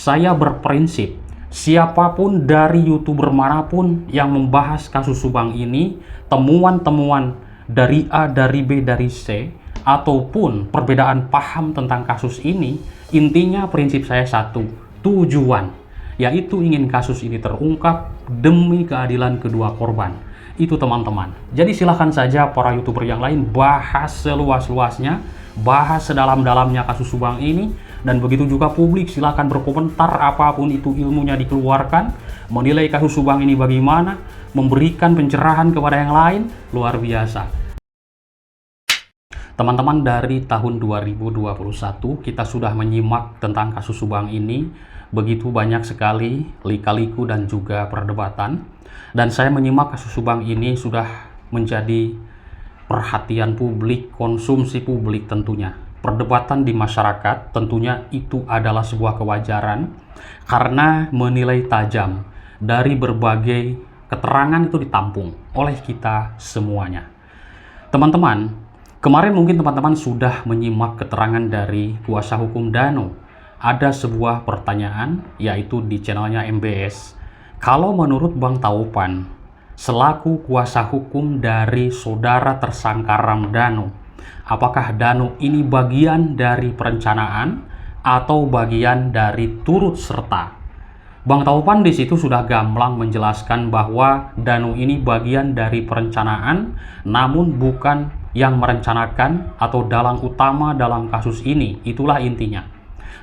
saya berprinsip, siapapun dari YouTuber manapun yang membahas kasus Subang ini, temuan-temuan dari A, dari B, dari C, ataupun perbedaan paham tentang kasus ini, intinya prinsip saya satu, tujuan, yaitu ingin kasus ini terungkap demi keadilan kedua korban. Itu teman-teman. Jadi silahkan saja para YouTuber yang lain bahas seluas-luasnya, bahas sedalam-dalamnya kasus Subang ini, dan begitu juga publik silahkan berkomentar apapun itu ilmunya dikeluarkan, menilai kasus Subang ini bagaimana, memberikan pencerahan kepada yang lain, luar biasa. Teman-teman, dari tahun 2021 kita sudah menyimak tentang kasus Subang ini, begitu banyak sekali lika-liku dan juga perdebatan. Dan saya menyimak kasus Subang ini sudah menjadi perhatian publik, konsumsi publik tentunya. Perdebatan di masyarakat tentunya itu adalah sebuah kewajaran karena menilai tajam dari berbagai keterangan itu ditampung oleh kita semuanya. Teman-teman, kemarin mungkin teman-teman sudah menyimak keterangan dari kuasa hukum Dano. Ada sebuah pertanyaan yaitu di channelnya MBS. Kalau menurut Bang Taupan, selaku kuasa hukum dari saudara tersangka Ramdhanu, apakah Dano ini bagian dari perencanaan atau bagian dari turut serta? Bang Taupan di situ sudah gamblang menjelaskan bahwa Dano ini bagian dari perencanaan, namun bukan yang merencanakan atau dalang utama dalam kasus ini. Itulah intinya.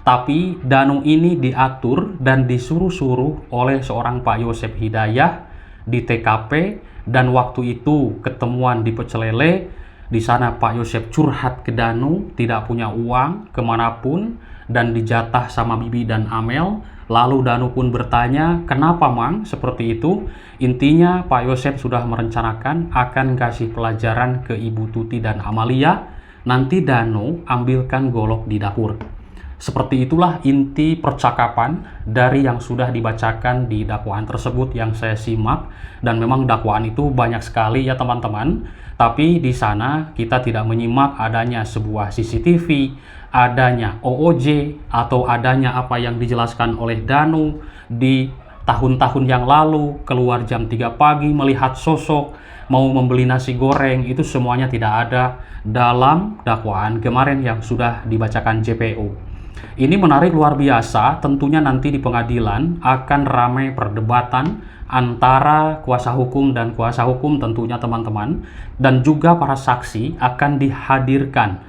Tapi Dano ini diatur dan disuruh-suruh oleh seorang Pak Yosep Hidayah di TKP, dan waktu itu ketemuan di Pecel Lele. Di sana Pak Yosep curhat ke Dano, tidak punya uang kemanapun dan dijatah sama Bibi dan Amel. Lalu Dano pun bertanya, kenapa Mang seperti itu? Intinya Pak Yosep sudah merencanakan akan kasih pelajaran ke Ibu Tuti dan Amalia. Nanti Dano ambilkan golok di dapur. Seperti itulah inti percakapan dari yang sudah dibacakan di dakwaan tersebut yang saya simak, dan memang dakwaan itu banyak sekali ya teman-teman. Tapi di sana kita tidak menyimak adanya sebuah CCTV, adanya OOJ, atau adanya apa yang dijelaskan oleh Dano di tahun-tahun yang lalu, keluar jam 3 pagi melihat sosok mau membeli nasi goreng. Itu semuanya tidak ada dalam dakwaan kemarin yang sudah dibacakan JPO. Ini menarik luar biasa, tentunya nanti di pengadilan akan ramai perdebatan antara kuasa hukum dan kuasa hukum tentunya teman-teman, dan juga para saksi akan dihadirkan.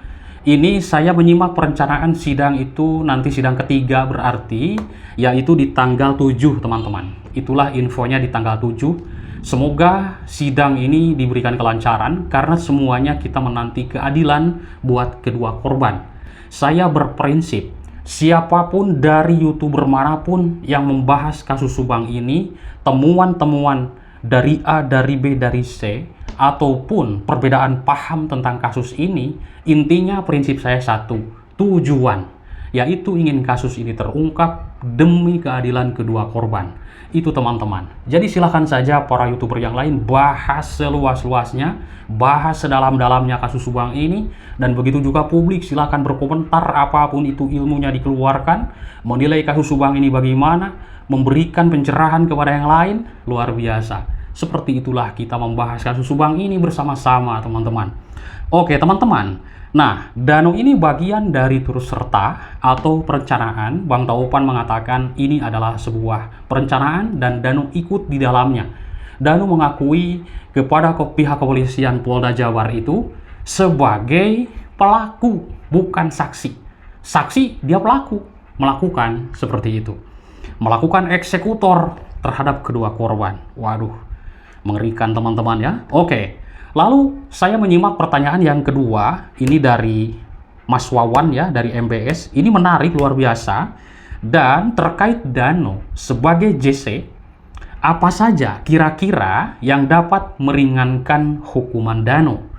Ini saya menyimak perencanaan sidang itu nanti sidang ketiga berarti, yaitu di tanggal 7 teman-teman. Itulah infonya di tanggal 7. Semoga sidang ini diberikan kelancaran karena semuanya kita menanti keadilan buat kedua korban. Saya berprinsip, siapapun dari YouTuber manapun yang membahas kasus Subang ini, temuan-temuan dari A, dari B, dari C, ataupun perbedaan paham tentang kasus ini, intinya prinsip saya satu, tujuan, yaitu ingin kasus ini terungkap demi keadilan kedua korban. Itu teman-teman. Jadi silahkan saja para YouTuber yang lain bahas seluas-luasnya, bahas sedalam-dalamnya kasus Subang ini, dan begitu juga publik silahkan berkomentar apapun itu ilmunya dikeluarkan, menilai kasus Subang ini bagaimana, memberikan pencerahan kepada yang lain, luar biasa. Seperti itulah kita membahas kasus Subang ini bersama-sama teman-teman. Oke teman-teman, nah Dano ini bagian dari turut serta atau perencanaan. Bang Taupan mengatakan ini adalah sebuah perencanaan dan Dano ikut di dalamnya. Dano mengakui kepada pihak kepolisian Polda Jabar itu sebagai pelaku, bukan saksi. Saksi dia pelaku, melakukan seperti itu, melakukan eksekutor terhadap kedua korban. Waduh, mengerikan teman-teman ya. Oke, lalu saya menyimak pertanyaan yang kedua, ini dari Mas Wawan ya, dari MBS. Ini menarik luar biasa, dan terkait Dano sebagai JC, apa saja kira-kira yang dapat meringankan hukuman Dano?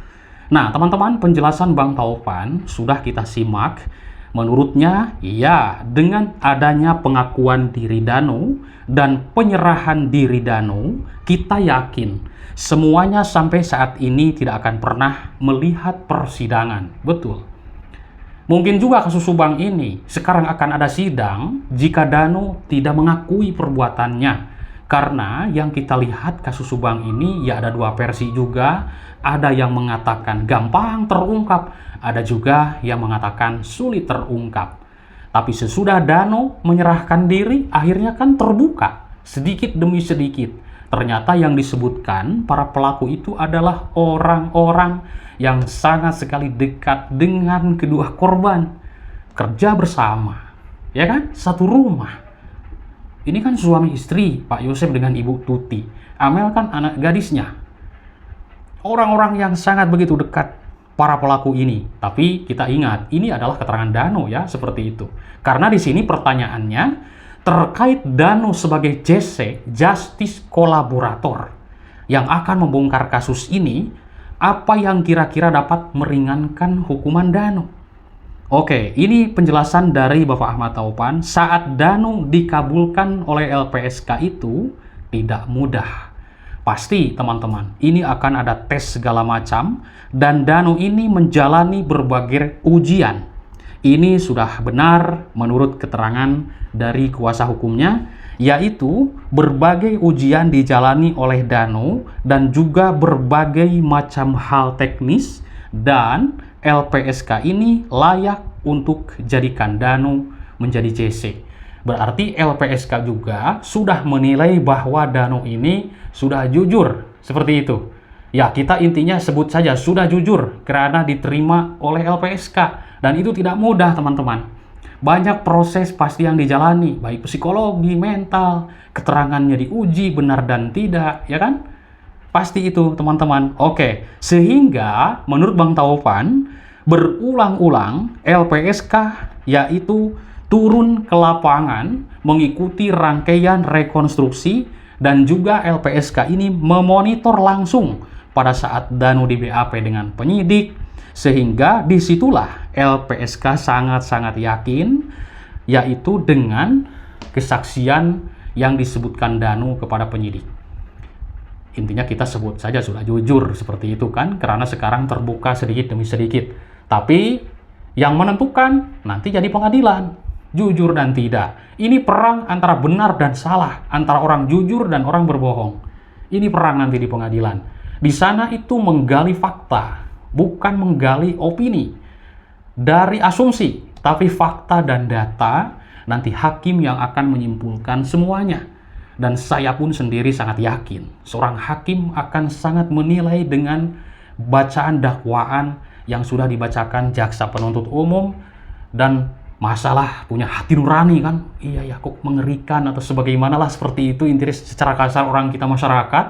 Nah teman-teman, penjelasan Bang Taupan sudah kita simak. Menurutnya, ya, dengan adanya pengakuan diri Dano dan penyerahan diri Dano, kita yakin semuanya sampai saat ini tidak akan pernah melihat persidangan. Betul. Mungkin juga kasus Subang ini sekarang akan ada sidang jika Danu tidak mengakui perbuatannya. Karena yang kita lihat kasus Subang ini ya ada dua versi juga. Ada yang mengatakan gampang terungkap, ada juga yang mengatakan sulit terungkap. Tapi sesudah Danu menyerahkan diri, akhirnya kan terbuka sedikit demi sedikit. Ternyata yang disebutkan para pelaku itu adalah orang-orang yang sangat sekali dekat dengan kedua korban. Kerja bersama, ya kan? Satu rumah. Ini kan suami istri, Pak Yosef dengan Ibu Tuti. Amel kan anak gadisnya. Orang-orang yang sangat begitu dekat para pelaku ini. Tapi kita ingat, ini adalah keterangan Danu ya, seperti itu. Karena di sini pertanyaannya terkait Danu sebagai JC, Justice Collaborator, yang akan membongkar kasus ini, apa yang kira-kira dapat meringankan hukuman Danu? Oke, ini penjelasan dari Bapak Ahmad Taufan. Saat Danu dikabulkan oleh LPSK itu tidak mudah. Pasti teman-teman, ini akan ada tes segala macam dan Danu ini menjalani berbagai ujian. Ini sudah benar menurut keterangan dari kuasa hukumnya, yaitu berbagai ujian dijalani oleh Danu dan juga berbagai macam hal teknis, dan LPSK ini layak untuk jadikan Danu menjadi JC. Berarti LPSK juga sudah menilai bahwa Danu ini sudah jujur, seperti itu. Ya, kita intinya sebut saja sudah jujur karena diterima oleh LPSK. Dan itu tidak mudah, teman-teman. Banyak proses pasti yang dijalani, baik psikologi, mental, keterangannya diuji benar dan tidak, ya kan? Pasti itu, teman-teman. Oke, sehingga menurut Bang Taufan, berulang-ulang LPSK yaitu turun ke lapangan mengikuti rangkaian rekonstruksi, dan juga LPSK ini memonitor langsung pada saat Danu di BAP dengan penyidik, sehingga disitulah LPSK sangat-sangat yakin, yaitu dengan kesaksian yang disebutkan Danu kepada penyidik. Intinya kita sebut saja sudah jujur, seperti itu kan, karena sekarang terbuka sedikit demi sedikit. Tapi yang menentukan nanti jadi pengadilan, jujur dan tidak. Ini perang antara benar dan salah, antara orang jujur dan orang berbohong. Ini perang nanti di pengadilan. Di sana itu menggali fakta, bukan menggali opini dari asumsi, tapi fakta dan data. Nanti hakim yang akan menyimpulkan semuanya. Dan saya pun sendiri sangat yakin seorang hakim akan sangat menilai dengan bacaan dakwaan yang sudah dibacakan jaksa penuntut umum, dan masalah punya hati nurani kan, iya ya kok mengerikan atau sebagaimana lah, seperti itu intinya secara kasar orang kita masyarakat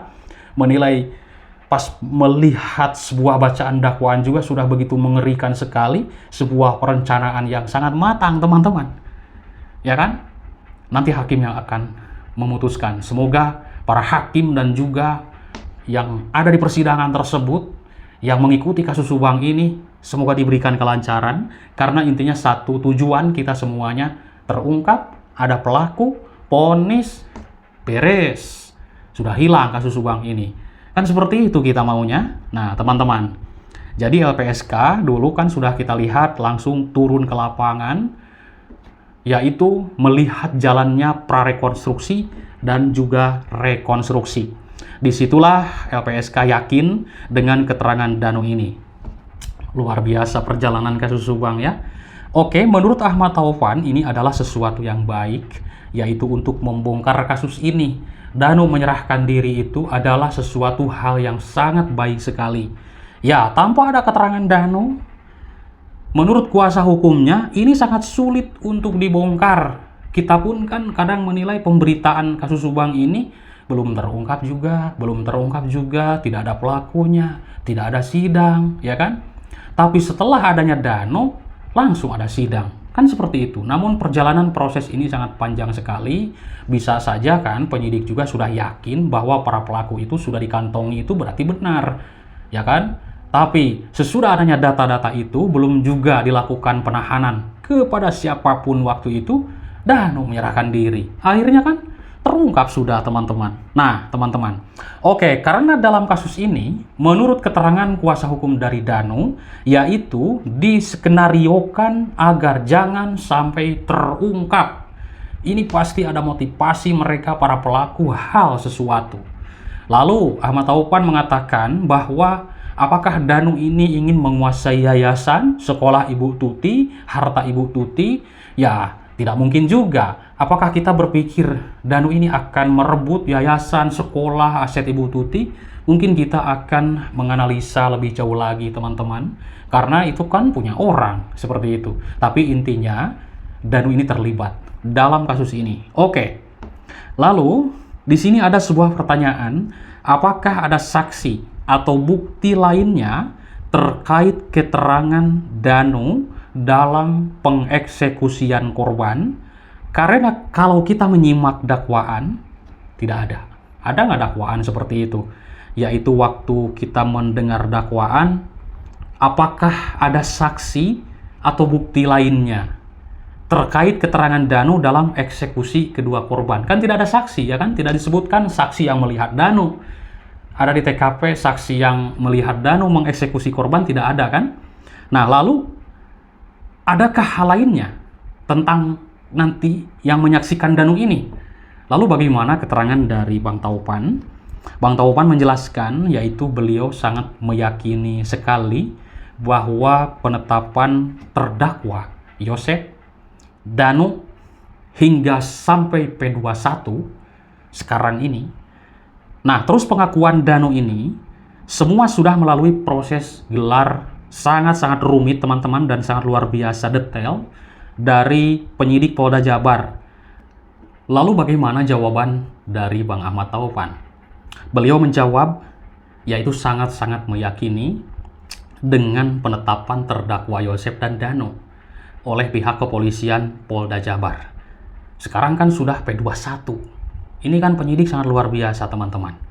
menilai. Pas melihat sebuah bacaan dakwaan juga sudah begitu mengerikan sekali, sebuah perencanaan yang sangat matang, teman-teman, ya kan? Nanti hakim yang akan memutuskan. Semoga para hakim dan juga yang ada di persidangan tersebut yang mengikuti kasus Subang ini semoga diberikan kelancaran, karena intinya satu tujuan kita semuanya terungkap, ada pelaku, vonis, beres, sudah hilang kasus Subang ini. Kan seperti itu kita maunya. Nah, teman-teman, jadi LPSK dulu kan sudah kita lihat langsung turun ke lapangan, yaitu melihat jalannya prarekonstruksi dan juga rekonstruksi. Disitulah LPSK yakin dengan keterangan Danu ini. Luar biasa perjalanan kasus Subang ya. Oke, menurut Ahmad Taufan ini adalah sesuatu yang baik, yaitu untuk membongkar kasus ini. Danu menyerahkan diri itu adalah sesuatu hal yang sangat baik sekali. Ya, tanpa ada keterangan Danu, menurut kuasa hukumnya ini sangat sulit untuk dibongkar. Kita pun kan kadang menilai pemberitaan kasus Subang ini belum terungkap juga, tidak ada pelakunya, tidak ada sidang, ya kan? Tapi setelah adanya Danu, langsung ada sidang. Kan seperti itu. Namun perjalanan proses ini sangat panjang sekali. Bisa saja kan penyidik juga sudah yakin bahwa para pelaku itu sudah dikantongi, itu berarti benar, ya kan? Tapi sesudah adanya data-data itu belum juga dilakukan penahanan kepada siapapun waktu itu, Danu menyerahkan diri. Akhirnya kan terungkap sudah, teman-teman. Nah, teman-teman. Oke, karena dalam kasus ini, menurut keterangan kuasa hukum dari Danu, yaitu diskenariokan agar jangan sampai terungkap. Ini pasti ada motivasi mereka para pelaku hal sesuatu. Lalu, Ahmad Taufan mengatakan bahwa apakah Danu ini ingin menguasai yayasan, sekolah Ibu Tuti, harta Ibu Tuti? Ya, tidak mungkin juga. Apakah kita berpikir Danu ini akan merebut yayasan, sekolah, aset Ibu Tuti? Mungkin kita akan menganalisa lebih jauh lagi, teman-teman. Karena itu kan punya orang, seperti itu. Tapi intinya, Danu ini terlibat dalam kasus ini. Oke. Lalu, di sini ada sebuah pertanyaan, apakah ada saksi atau bukti lainnya terkait keterangan Danu dalam pengeksekusian korban? Karena kalau kita menyimak dakwaan, tidak ada. Ada nggak dakwaan seperti itu? Yaitu waktu kita mendengar dakwaan, apakah ada saksi atau bukti lainnya terkait keterangan Danu dalam eksekusi kedua korban? Kan tidak ada saksi, ya kan? Tidak disebutkan saksi yang melihat Danu. Ada di TKP saksi yang melihat Danu mengeksekusi korban, tidak ada kan? Nah, lalu adakah hal lainnya tentang nanti yang menyaksikan Danu ini? Lalu bagaimana keterangan dari Bang Taufan? Bang Taufan menjelaskan, yaitu beliau sangat meyakini sekali bahwa penetapan terdakwa Yosef, Danu, hingga sampai P21 sekarang ini. Nah, terus pengakuan Danu ini semua sudah melalui proses gelar sangat-sangat rumit, teman-teman, dan sangat luar biasa detail dari penyidik Polda Jabar. Lalu bagaimana jawaban dari Bang Ahmad Taufan? Beliau menjawab, yaitu sangat-sangat meyakini dengan penetapan terdakwa Yosef dan Danu oleh pihak kepolisian Polda Jabar. Sekarang kan sudah P21. Ini kan penyidik sangat luar biasa, teman-teman.